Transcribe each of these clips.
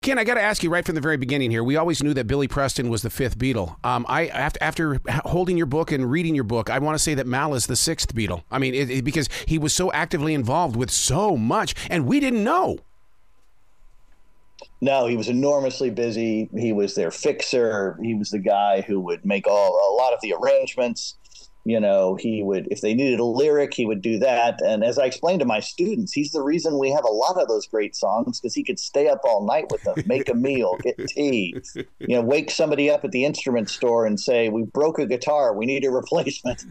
Ken, I got to ask you right from the very beginning here. We always knew that Billy Preston was the fifth Beatle. After holding your book and reading your book, I want to say that Mal is the sixth Beatle. I mean, because he was so actively involved with so much, and we didn't know. No, he was enormously busy. He was their fixer. He was the guy who would make a lot of the arrangements. You know, he would, if they needed a lyric, he would do that. And as I explained to my students, he's the reason we have a lot of those great songs, because he could stay up all night with them, make a meal, get tea, you know, wake somebody up at the instrument store and say, we broke a guitar, we need a replacement.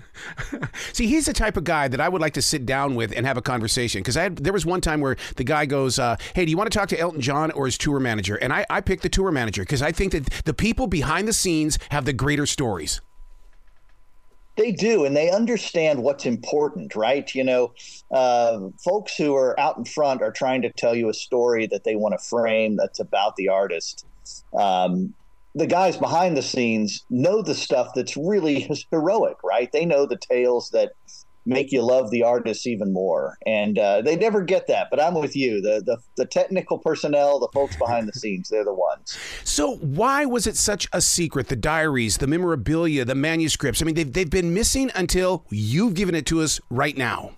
See, he's the type of guy that I would like to sit down with and have a conversation, because there was one time where the guy goes, hey, do you want to talk to Elton John or his tour manager? And I picked the tour manager, because I think that the people behind the scenes have the greater stories. They do, and they understand what's important, right? You know, folks who are out in front are trying to tell you a story that they want to frame that's about the artist. The guys behind the scenes know the stuff that's really heroic, right? They know the tales that make you love the artists even more. And they never get that. But I'm with you. The technical personnel, the folks behind the scenes, they're the ones. So why was it such a secret? The diaries, the memorabilia, the manuscripts. I mean, they've been missing until you've given it to us right now.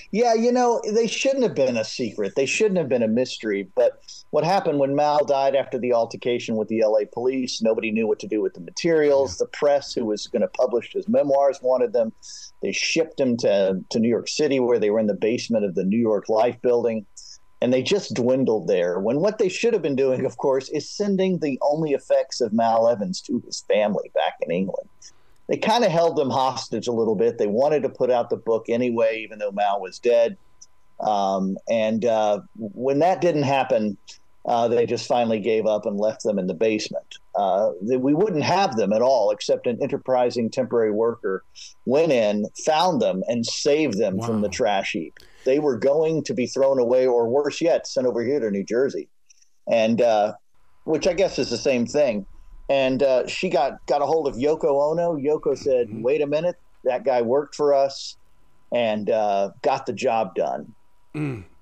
Yeah, you know, they shouldn't have been a secret. They shouldn't have been a mystery. But what happened when Mal died after the altercation with the LA police, nobody knew what to do with the materials. The press, who was going to publish his memoirs, wanted them. They shipped him to New York City, where they were in the basement of the New York Life building. And they just dwindled there, when what they should have been doing, of course, is sending the only effects of Mal Evans to his family back in England. They kind of held them hostage a little bit. They wanted to put out the book anyway, even though Mal was dead. And when that didn't happen, they just finally gave up and left them in the basement. We wouldn't have them at all, except an enterprising temporary worker went in, found them, and saved them from the trash heap. They were going to be thrown away, or worse yet, sent over here to New Jersey, and which I guess is the same thing. And she got a hold of Yoko Ono. Yoko said, wait a minute, that guy worked for us, and got the job done.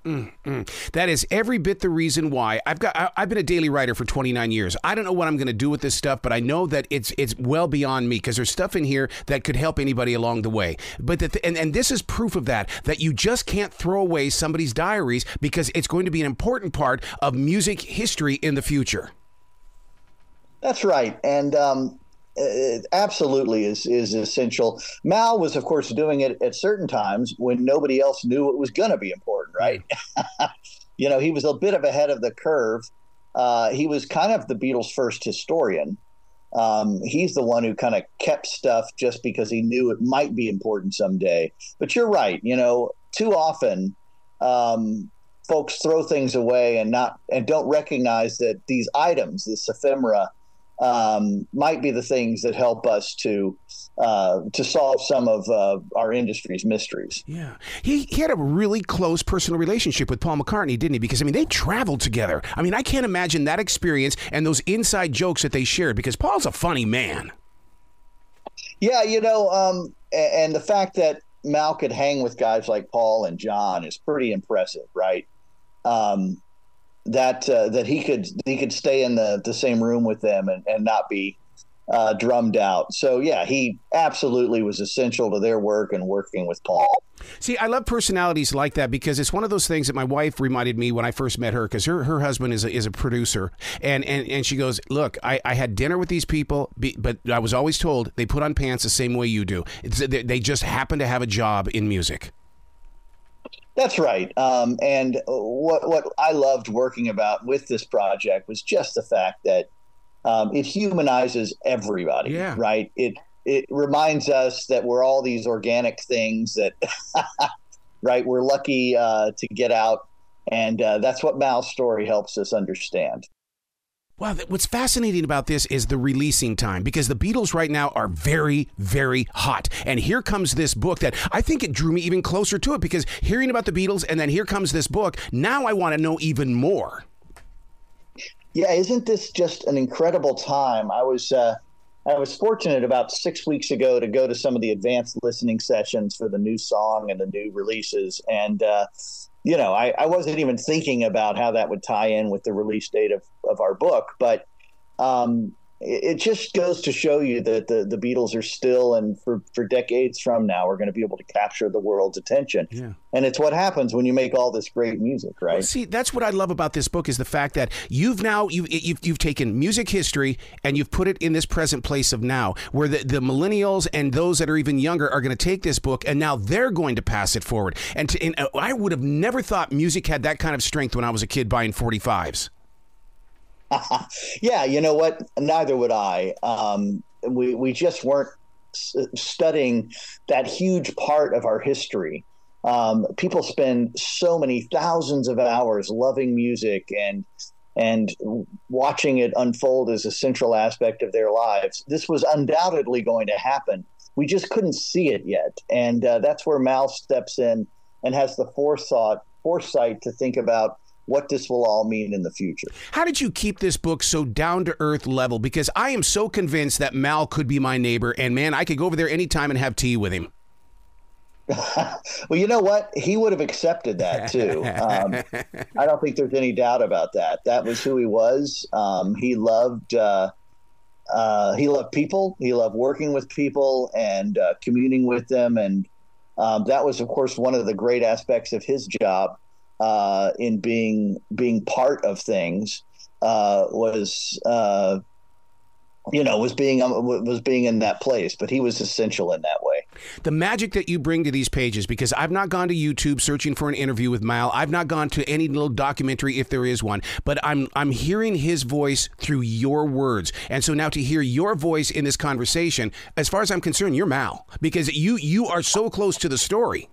That is every bit the reason why I've been a daily writer for 29 years. I don't know what I'm going to do with this stuff, but I know that it's well beyond me, because there's stuff in here that could help anybody along the way. But and this is proof of that you just can't throw away somebody's diaries, because it's going to be an important part of music history in the future. That's right. And it absolutely is essential. Mal was, of course, doing it at certain times when nobody else knew it was going to be important, right? You know, he was a bit of ahead of the curve. He was kind of the Beatles' first historian. He's the one who kind of kept stuff just because he knew it might be important someday. But you're right. You know, too often folks throw things away and don't recognize that these items, this ephemera, might be the things that help us to solve some of our industry's mysteries. Yeah. He had a really close personal relationship with Paul McCartney, didn't he? Because, I mean, they traveled together. I mean, I can't imagine that experience and those inside jokes that they shared, because Paul's a funny man. Yeah, you know, and the fact that Mal could hang with guys like Paul and John is pretty impressive, right? That he could stay in the same room with them and not be drummed out. So, yeah, he absolutely was essential to their work and working with Paul. See, I love personalities like that, because it's one of those things that my wife reminded me when I first met her, because her husband is a producer. And she goes, look, I had dinner with these people, but I was always told they put on pants the same way you do. They just happen to have a job in music. That's right. And what I loved working about with this project was just the fact that it humanizes everybody, right? It reminds us that we're all these organic things that, right, we're lucky to get out. And that's what Mal's story helps us understand. Wow, what's fascinating about this is the releasing time, because the Beatles right now are very, very hot. And here comes this book that I think it drew me even closer to it, because hearing about the Beatles and then here comes this book, now I want to know even more. Yeah, isn't this just an incredible time? I was fortunate about 6 weeks ago to go to some of the advanced listening sessions for the new song and the new releases. And I wasn't even thinking about how that would tie in with the release date of our book, but it just goes to show you that the Beatles are still, and for decades from now, are going to be able to capture the world's attention. Yeah. And it's what happens when you make all this great music, right? Well, see, that's what I love about this book is the fact that you've taken music history and you've put it in this present place of now, where the millennials and those that are even younger are going to take this book and now they're going to pass it forward. And I would have never thought music had that kind of strength when I was a kid buying 45s. Yeah, you know what? Neither would I. We just weren't studying that huge part of our history. People spend so many thousands of hours loving music and watching it unfold as a central aspect of their lives. This was undoubtedly going to happen. We just couldn't see it yet. And that's where Mal steps in and has the foresight to think about what this will all mean in the future. How did you keep this book so down-to-earth level? Because I am so convinced that Mal could be my neighbor, and man, I could go over there anytime and have tea with him. Well, you know what? He would have accepted that, too. I don't think there's any doubt about that. That was who he was. He loved people. He loved working with people and communing with them. And that was, of course, one of the great aspects of his job. In being part of things was being in that place, but he was essential in that way. The magic that you bring to these pages, because I've not gone to YouTube searching for an interview with Mal. I've not gone to any little documentary if there is one, but I'm hearing his voice through your words. And so now to hear your voice in this conversation, as far as I'm concerned, you're Mal, because you are so close to the story.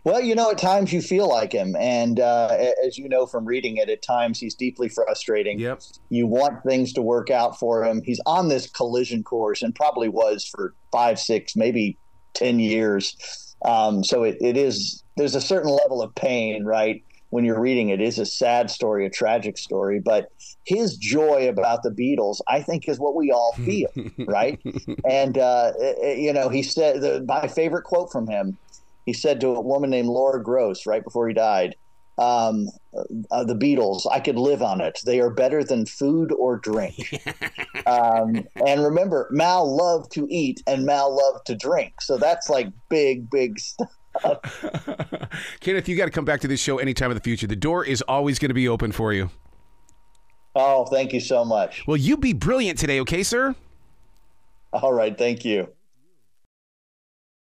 Well, at times you feel like him. And as you know from reading it, at times he's deeply frustrating. Yep. You want things to work out for him. He's on this collision course and probably was for 5, 6, maybe 10 years. So there's a certain level of pain, right? When you're reading it. It is a sad story, a tragic story, but his joy about the Beatles, I think, is what we all feel, right? And, he said, my favorite quote from him, he said to a woman named Laura Gross right before he died, the Beatles, I could live on it. They are better than food or drink. And remember, Mal loved to eat and Mal loved to drink. So that's like big, big stuff. Kenneth, you got to come back to this show anytime in the future. The door is always going to be open for you. Oh, thank you so much. Well, you be brilliant today, okay, sir? All right. Thank you.